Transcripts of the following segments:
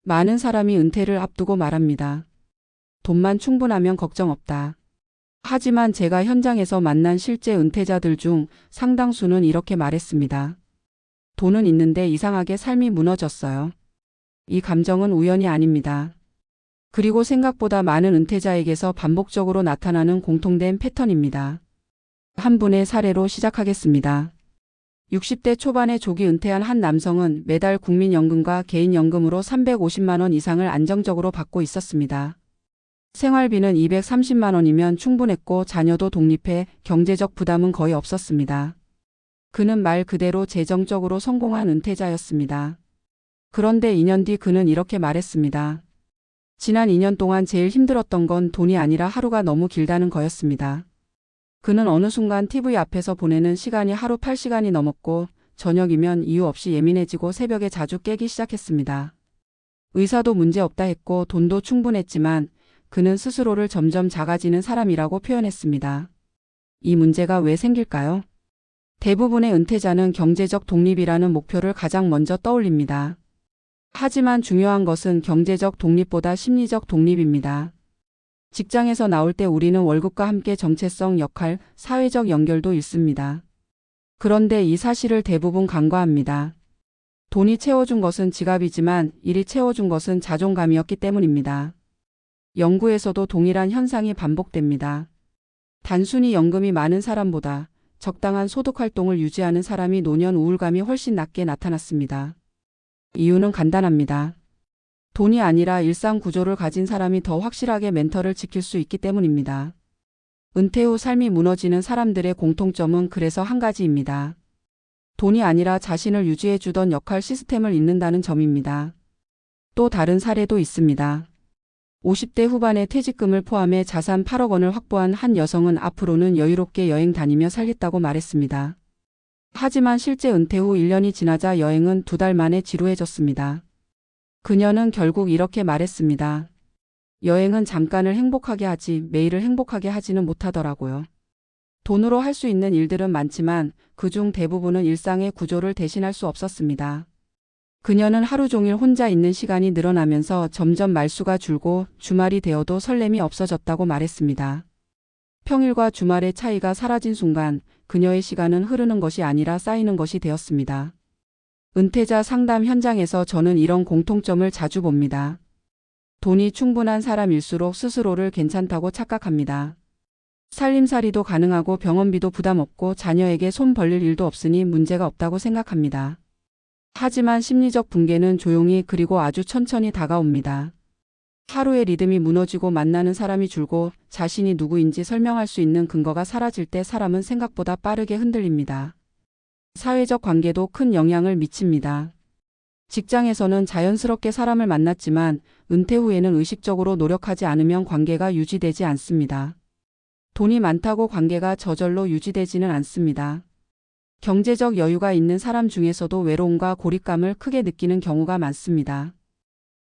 많은 사람이 은퇴를 앞두고 말합니다. 돈만 충분하면 걱정 없다. 하지만 제가 현장에서 만난 실제 은퇴자들 중 상당수는 이렇게 말했습니다. 돈은 있는데 이상하게 삶이 무너졌어요. 이 감정은 우연이 아닙니다. 그리고 생각보다 많은 은퇴자에게서 반복적으로 나타나는 공통된 패턴입니다. 한 분의 사례로 시작하겠습니다. 60대 초반에 조기 은퇴한 한 남성은 매달 국민연금과 개인연금으로 350만 원 이상을 안정적으로 받고 있었습니다. 생활비는 230만 원이면 충분했고 자녀도 독립해 경제적 부담은 거의 없었습니다. 그는 말 그대로 재정적으로 성공한 은퇴자였습니다. 그런데 2년 뒤 그는 이렇게 말했습니다. 지난 2년 동안 제일 힘들었던 건 돈이 아니라 하루가 너무 길다는 거였습니다. 그는 어느 순간 TV 앞에서 보내는 시간이 하루 8시간이 넘었고 저녁이면 이유 없이 예민해지고 새벽에 자주 깨기 시작했습니다. 의사도 문제없다 했고 돈도 충분했지만 그는 스스로를 점점 작아지는 사람이라고 표현했습니다. 이 문제가 왜 생길까요? 대부분의 은퇴자는 경제적 독립이라는 목표를 가장 먼저 떠올립니다. 하지만 중요한 것은 경제적 독립보다 심리적 독립입니다. 직장에서 나올 때 우리는 월급과 함께 정체성, 역할, 사회적 연결도 있습니다. 그런데 이 사실을 대부분 간과합니다. 돈이 채워준 것은 지갑이지만 일이 채워준 것은 자존감이었기 때문입니다. 연구에서도 동일한 현상이 반복됩니다. 단순히 연금이 많은 사람보다 적당한 소득 활동을 유지하는 사람이 노년 우울감이 훨씬 낮게 나타났습니다. 이유는 간단합니다. 돈이 아니라 일상 구조를 가진 사람이 더 확실하게 멘탈을 지킬 수 있기 때문입니다. 은퇴 후 삶이 무너지는 사람들의 공통점은 그래서 한 가지입니다. 돈이 아니라 자신을 유지해 주던 역할 시스템을 잊는다는 점입니다. 또 다른 사례도 있습니다. 50대 후반에 퇴직금을 포함해 자산 8억 원을 확보한 한 여성은 앞으로는 여유롭게 여행 다니며 살겠다고 말했습니다. 하지만 실제 은퇴 후 1년이 지나자 여행은 2달 만에 지루해졌습니다. 그녀는 결국 이렇게 말했습니다. 여행은 잠깐을 행복하게 하지 매일을 행복하게 하지는 못하더라고요. 돈으로 할 수 있는 일들은 많지만 그중 대부분은 일상의 구조를 대신할 수 없었습니다. 그녀는 하루 종일 혼자 있는 시간이 늘어나면서 점점 말수가 줄고 주말이 되어도 설렘이 없어졌다고 말했습니다. 평일과 주말의 차이가 사라진 순간 그녀의 시간은 흐르는 것이 아니라 쌓이는 것이 되었습니다. 은퇴자 상담 현장에서 저는 이런 공통점을 자주 봅니다. 돈이 충분한 사람일수록 스스로를 괜찮다고 착각합니다. 살림살이도 가능하고 병원비도 부담 없고 자녀에게 손 벌릴 일도 없으니 문제가 없다고 생각합니다. 하지만 심리적 붕괴는 조용히 그리고 아주 천천히 다가옵니다. 하루의 리듬이 무너지고 만나는 사람이 줄고 자신이 누구인지 설명할 수 있는 근거가 사라질 때 사람은 생각보다 빠르게 흔들립니다. 사회적 관계도 큰 영향을 미칩니다. 직장에서는 자연스럽게 사람을 만났지만 은퇴 후에는 의식적으로 노력하지 않으면 관계가 유지되지 않습니다. 돈이 많다고 관계가 저절로 유지되지는 않습니다. 경제적 여유가 있는 사람 중에서도 외로움과 고립감을 크게 느끼는 경우가 많습니다.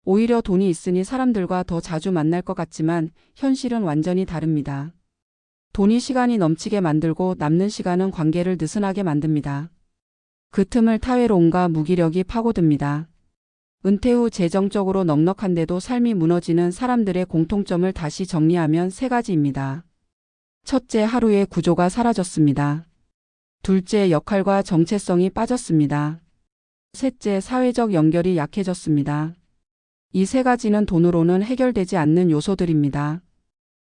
오히려 돈이 있으니 사람들과 더 자주 만날 것 같지만 현실은 완전히 다릅니다. 돈이 시간이 넘치게 만들고 남는 시간은 관계를 느슨하게 만듭니다. 그 틈을 타외로움과 무기력이 파고듭니다. 은퇴 후 재정적으로 넉넉한데도 삶이 무너지는 사람들의 공통점을 다시 정리하면 3가지입니다. 첫째, 하루의 구조가 사라졌습니다. 둘째, 역할과 정체성이 빠졌습니다. 셋째, 사회적 연결이 약해졌습니다. 이 3가지는 돈으로는 해결되지 않는 요소들입니다.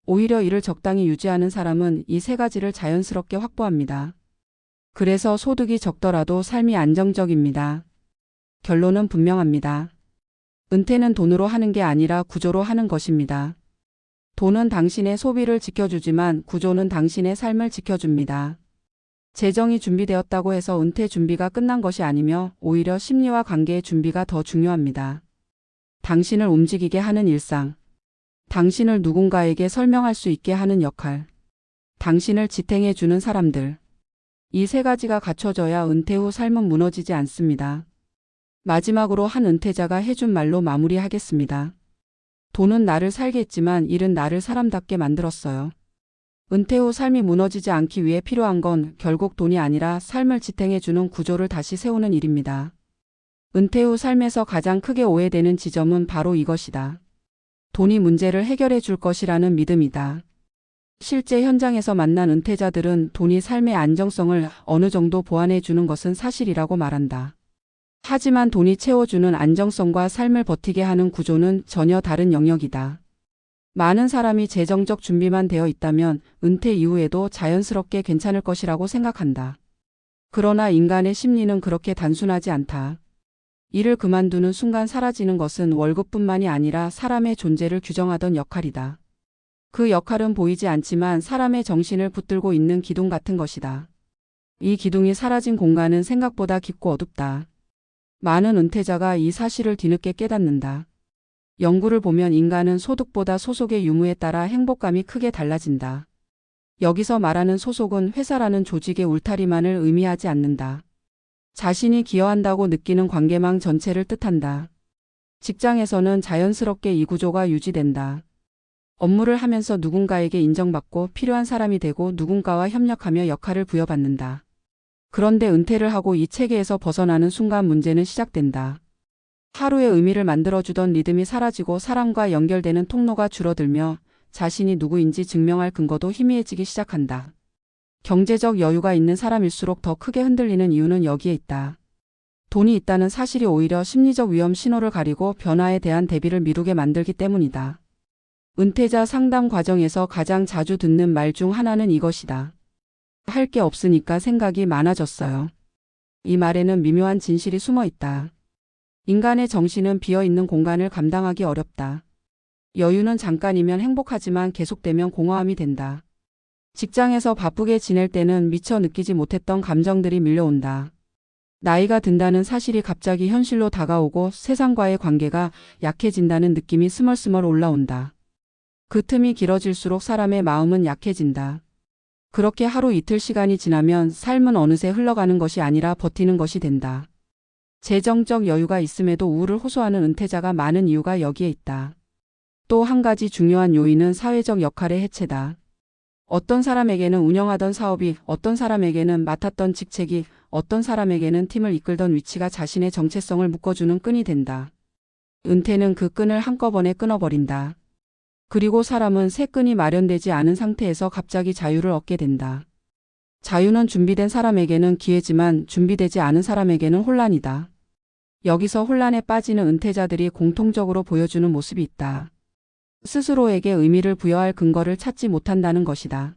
오히려 이를 적당히 유지하는 사람은 이 3가지를 자연스럽게 확보합니다. 그래서 소득이 적더라도 삶이 안정적입니다. 결론은 분명합니다. 은퇴는 돈으로 하는 게 아니라 구조로 하는 것입니다. 돈은 당신의 소비를 지켜주지만 구조는 당신의 삶을 지켜줍니다. 재정이 준비되었다고 해서 은퇴 준비가 끝난 것이 아니며 오히려 심리와 관계의 준비가 더 중요합니다. 당신을 움직이게 하는 일상, 당신을 누군가에게 설명할 수 있게 하는 역할, 당신을 지탱해 주는 사람들. 이 3가지가 갖춰져야 은퇴 후 삶은 무너지지 않습니다. 마지막으로 한 은퇴자가 해준 말로 마무리하겠습니다. 돈은 나를 살게 했지만 일은 나를 사람답게 만들었어요. 은퇴 후 삶이 무너지지 않기 위해 필요한 건 결국 돈이 아니라 삶을 지탱해주는 구조를 다시 세우는 일입니다. 은퇴 후 삶에서 가장 크게 오해되는 지점은 바로 이것이다. 돈이 문제를 해결해 줄 것이라는 믿음이다. 실제 현장에서 만난 은퇴자들은 돈이 삶의 안정성을 어느 정도 보완해 주는 것은 사실이라고 말한다. 하지만 돈이 채워주는 안정성과 삶을 버티게 하는 구조는 전혀 다른 영역이다. 많은 사람이 재정적 준비만 되어 있다면 은퇴 이후에도 자연스럽게 괜찮을 것이라고 생각한다. 그러나 인간의 심리는 그렇게 단순하지 않다. 일을 그만두는 순간 사라지는 것은 월급뿐만이 아니라 사람의 존재를 규정하던 역할이다. 그 역할은 보이지 않지만 사람의 정신을 붙들고 있는 기둥 같은 것이다. 이 기둥이 사라진 공간은 생각보다 깊고 어둡다. 많은 은퇴자가 이 사실을 뒤늦게 깨닫는다. 연구를 보면 인간은 소득보다 소속의 유무에 따라 행복감이 크게 달라진다. 여기서 말하는 소속은 회사라는 조직의 울타리만을 의미하지 않는다. 자신이 기여한다고 느끼는 관계망 전체를 뜻한다. 직장에서는 자연스럽게 이 구조가 유지된다. 업무를 하면서 누군가에게 인정받고 필요한 사람이 되고 누군가와 협력하며 역할을 부여받는다. 그런데 은퇴를 하고 이 체계에서 벗어나는 순간 문제는 시작된다. 하루의 의미를 만들어주던 리듬이 사라지고 사람과 연결되는 통로가 줄어들며 자신이 누구인지 증명할 근거도 희미해지기 시작한다. 경제적 여유가 있는 사람일수록 더 크게 흔들리는 이유는 여기에 있다. 돈이 있다는 사실이 오히려 심리적 위험 신호를 가리고 변화에 대한 대비를 미루게 만들기 때문이다. 은퇴자 상담 과정에서 가장 자주 듣는 말 중 하나는 이것이다. 할 게 없으니까 생각이 많아졌어요. 이 말에는 미묘한 진실이 숨어 있다. 인간의 정신은 비어있는 공간을 감당하기 어렵다. 여유는 잠깐이면 행복하지만 계속되면 공허함이 된다. 직장에서 바쁘게 지낼 때는 미처 느끼지 못했던 감정들이 밀려온다. 나이가 든다는 사실이 갑자기 현실로 다가오고 세상과의 관계가 약해진다는 느낌이 스멀스멀 올라온다. 그 틈이 길어질수록 사람의 마음은 약해진다. 그렇게 하루 이틀 시간이 지나면 삶은 어느새 흘러가는 것이 아니라 버티는 것이 된다. 재정적 여유가 있음에도 우울을 호소하는 은퇴자가 많은 이유가 여기에 있다. 또 한 가지 중요한 요인은 사회적 역할의 해체다. 어떤 사람에게는 운영하던 사업이, 어떤 사람에게는 맡았던 직책이, 어떤 사람에게는 팀을 이끌던 위치가 자신의 정체성을 묶어주는 끈이 된다. 은퇴는 그 끈을 한꺼번에 끊어버린다. 그리고 사람은 새 끈이 마련되지 않은 상태에서 갑자기 자유를 얻게 된다. 자유는 준비된 사람에게는 기회지만 준비되지 않은 사람에게는 혼란이다. 여기서 혼란에 빠지는 은퇴자들이 공통적으로 보여주는 모습이 있다. 스스로에게 의미를 부여할 근거를 찾지 못한다는 것이다.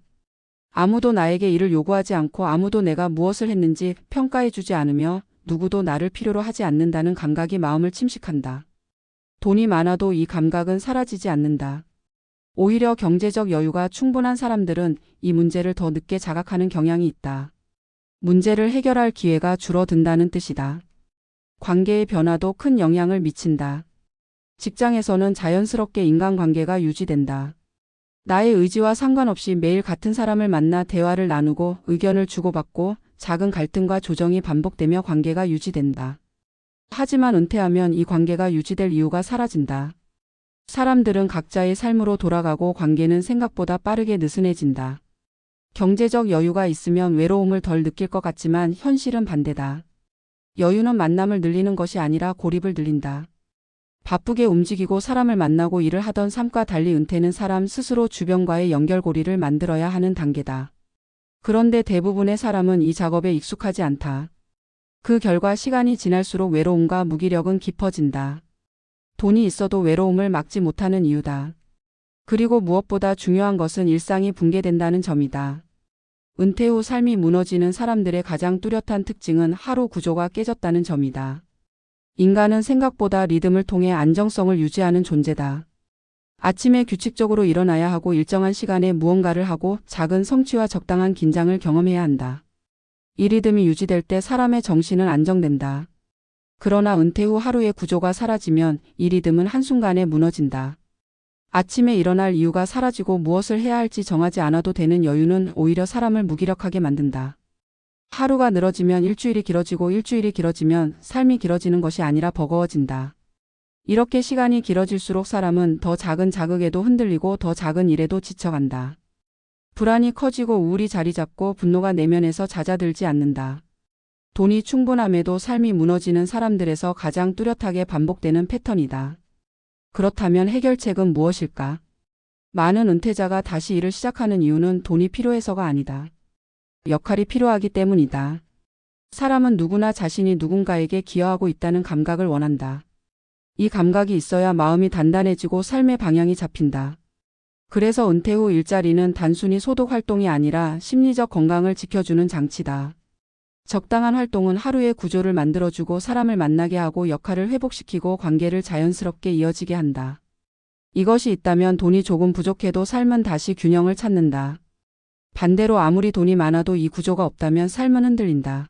아무도 나에게 일을 요구하지 않고 아무도 내가 무엇을 했는지 평가해주지 않으며 누구도 나를 필요로 하지 않는다는 감각이 마음을 침식한다. 돈이 많아도 이 감각은 사라지지 않는다. 오히려 경제적 여유가 충분한 사람들은 이 문제를 더 늦게 자각하는 경향이 있다. 문제를 해결할 기회가 줄어든다는 뜻이다. 관계의 변화도 큰 영향을 미친다. 직장에서는 자연스럽게 인간관계가 유지된다. 나의 의지와 상관없이 매일 같은 사람을 만나 대화를 나누고 의견을 주고받고 작은 갈등과 조정이 반복되며 관계가 유지된다. 하지만 은퇴하면 이 관계가 유지될 이유가 사라진다. 사람들은 각자의 삶으로 돌아가고 관계는 생각보다 빠르게 느슨해진다. 경제적 여유가 있으면 외로움을 덜 느낄 것 같지만 현실은 반대다. 여유는 만남을 늘리는 것이 아니라 고립을 늘린다. 바쁘게 움직이고 사람을 만나고 일을 하던 삶과 달리 은퇴는 사람 스스로 주변과의 연결고리를 만들어야 하는 단계다. 그런데 대부분의 사람은 이 작업에 익숙하지 않다. 그 결과 시간이 지날수록 외로움과 무기력은 깊어진다. 돈이 있어도 외로움을 막지 못하는 이유다. 그리고 무엇보다 중요한 것은 일상이 붕괴된다는 점이다. 은퇴 후 삶이 무너지는 사람들의 가장 뚜렷한 특징은 하루 구조가 깨졌다는 점이다. 인간은 생각보다 리듬을 통해 안정성을 유지하는 존재다. 아침에 규칙적으로 일어나야 하고 일정한 시간에 무언가를 하고 작은 성취와 적당한 긴장을 경험해야 한다. 이 리듬이 유지될 때 사람의 정신은 안정된다. 그러나 은퇴 후 하루의 구조가 사라지면 이 리듬은 한순간에 무너진다. 아침에 일어날 이유가 사라지고 무엇을 해야 할지 정하지 않아도 되는 여유는 오히려 사람을 무기력하게 만든다. 하루가 늘어지면 일주일이 길어지고 일주일이 길어지면 삶이 길어지는 것이 아니라 버거워진다. 이렇게 시간이 길어질수록 사람은 더 작은 자극에도 흔들리고 더 작은 일에도 지쳐간다. 불안이 커지고 우울이 자리 잡고 분노가 내면에서 잦아들지 않는다. 돈이 충분함에도 삶이 무너지는 사람들에서 가장 뚜렷하게 반복되는 패턴이다. 그렇다면 해결책은 무엇일까? 많은 은퇴자가 다시 일을 시작하는 이유는 돈이 필요해서가 아니다. 역할이 필요하기 때문이다. 사람은 누구나 자신이 누군가에게 기여하고 있다는 감각을 원한다. 이 감각이 있어야 마음이 단단해지고 삶의 방향이 잡힌다. 그래서 은퇴 후 일자리는 단순히 소득 활동이 아니라 심리적 건강을 지켜주는 장치다. 적당한 활동은 하루의 구조를 만들어주고 사람을 만나게 하고 역할을 회복시키고 관계를 자연스럽게 이어지게 한다. 이것이 있다면 돈이 조금 부족해도 삶은 다시 균형을 찾는다. 반대로 아무리 돈이 많아도 이 구조가 없다면 삶은 흔들린다.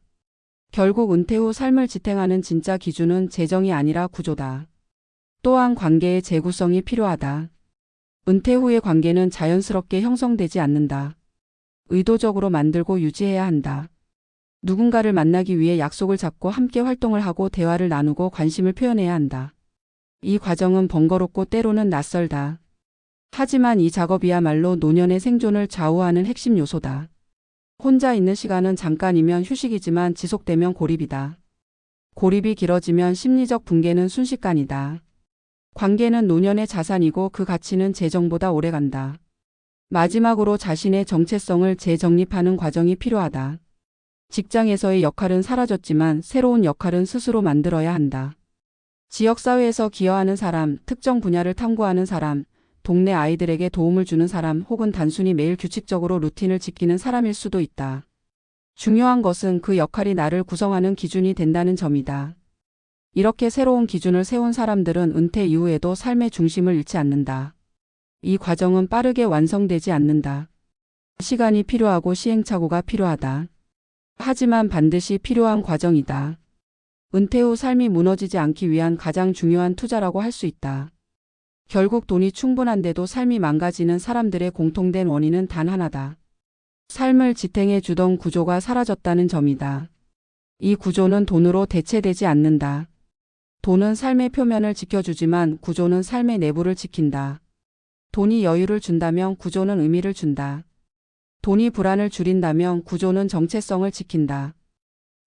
결국 은퇴 후 삶을 지탱하는 진짜 기준은 재정이 아니라 구조다. 또한 관계의 재구성이 필요하다. 은퇴 후의 관계는 자연스럽게 형성되지 않는다. 의도적으로 만들고 유지해야 한다. 누군가를 만나기 위해 약속을 잡고 함께 활동을 하고 대화를 나누고 관심을 표현해야 한다. 이 과정은 번거롭고 때로는 낯설다. 하지만 이 작업이야말로 노년의 생존을 좌우하는 핵심 요소다. 혼자 있는 시간은 잠깐이면 휴식이지만 지속되면 고립이다. 고립이 길어지면 심리적 붕괴는 순식간이다. 관계는 노년의 자산이고 그 가치는 재정보다 오래간다. 마지막으로 자신의 정체성을 재정립하는 과정이 필요하다. 직장에서의 역할은 사라졌지만 새로운 역할은 스스로 만들어야 한다. 지역사회에서 기여하는 사람, 특정 분야를 탐구하는 사람, 동네 아이들에게 도움을 주는 사람 혹은 단순히 매일 규칙적으로 루틴을 지키는 사람일 수도 있다. 중요한 것은 그 역할이 나를 구성하는 기준이 된다는 점이다. 이렇게 새로운 기준을 세운 사람들은 은퇴 이후에도 삶의 중심을 잃지 않는다. 이 과정은 빠르게 완성되지 않는다. 시간이 필요하고 시행착오가 필요하다. 하지만 반드시 필요한 과정이다. 은퇴 후 삶이 무너지지 않기 위한 가장 중요한 투자라고 할 수 있다. 결국 돈이 충분한데도 삶이 망가지는 사람들의 공통된 원인은 단 하나다. 삶을 지탱해 주던 구조가 사라졌다는 점이다. 이 구조는 돈으로 대체되지 않는다. 돈은 삶의 표면을 지켜주지만 구조는 삶의 내부를 지킨다. 돈이 여유를 준다면 구조는 의미를 준다. 돈이 불안을 줄인다면 구조는 정체성을 지킨다.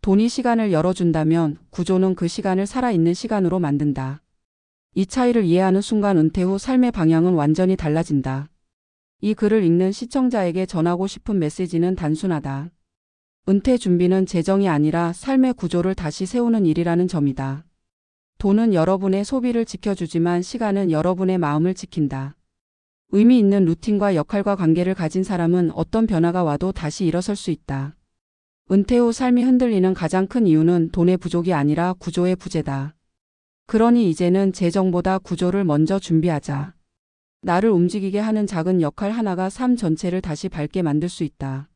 돈이 시간을 열어준다면 구조는 그 시간을 살아있는 시간으로 만든다. 이 차이를 이해하는 순간 은퇴 후 삶의 방향은 완전히 달라진다. 이 글을 읽는 시청자에게 전하고 싶은 메시지는 단순하다. 은퇴 준비는 재정이 아니라 삶의 구조를 다시 세우는 일이라는 점이다. 돈은 여러분의 소비를 지켜주지만 시간은 여러분의 마음을 지킨다. 의미 있는 루틴과 역할과 관계를 가진 사람은 어떤 변화가 와도 다시 일어설 수 있다. 은퇴 후 삶이 흔들리는 가장 큰 이유는 돈의 부족이 아니라 구조의 부재다. 그러니 이제는 재정보다 구조를 먼저 준비하자. 나를 움직이게 하는 작은 역할 하나가 삶 전체를 다시 밝게 만들 수 있다.